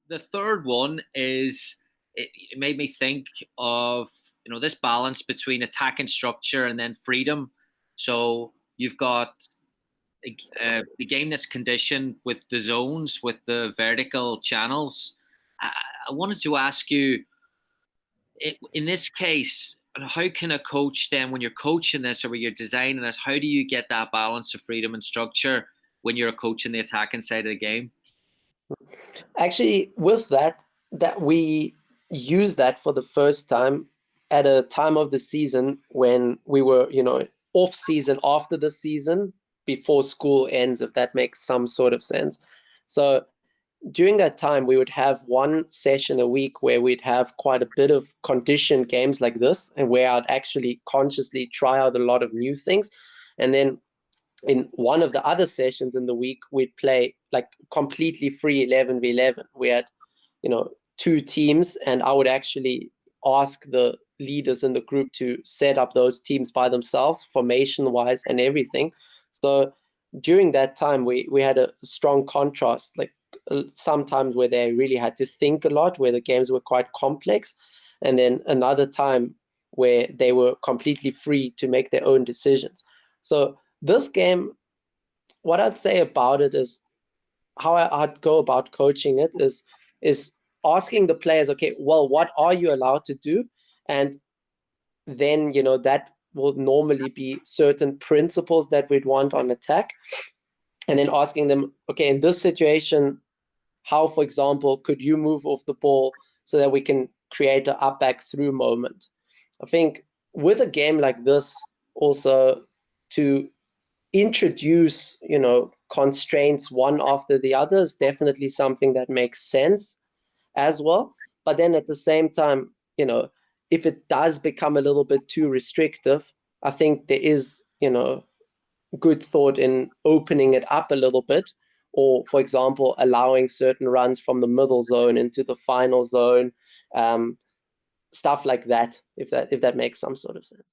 the third one is it made me think of this balance between attack and structure and then freedom. So you've got the game that's conditioned with the zones, with the vertical channels. I, I wanted to ask you, in this case, how can a coach then, when you're coaching this or when you're designing this, how do you get that balance of freedom and structure when you're coaching the attacking side of the game? Actually, with that we use that for the first time at a time of the season when we were, off season after the season, before school ends, if that makes some sort of sense. So during that time, we would have one session a week where we'd have quite a bit of conditioned games like this, and where I'd actually consciously try out a lot of new things. And then in one of the other sessions in the week, we'd play like completely free 11v11. We had, two teams, and I would actually ask the leaders in the group to set up those teams by themselves, formation wise and everything. So during that time, we had a strong contrast, like sometimes where they really had to think a lot, where the games were quite complex, and then another time where they were completely free to make their own decisions. So this game, what I'd say about it is how I'd go about coaching it is asking the players, okay, well, what are you allowed to do? And then, that will normally be certain principles that we'd want on attack. And then asking them, okay, in this situation, how, for example, could you move off the ball so that we can create an up back through moment? I think with a game like this, also to introduce, constraints one after the other is definitely something that makes sense as well. But then at the same time, if it does become a little bit too restrictive, I think there is, good thought in opening it up a little bit, or for example, allowing certain runs from the middle zone into the final zone, stuff like that, if that makes some sort of sense.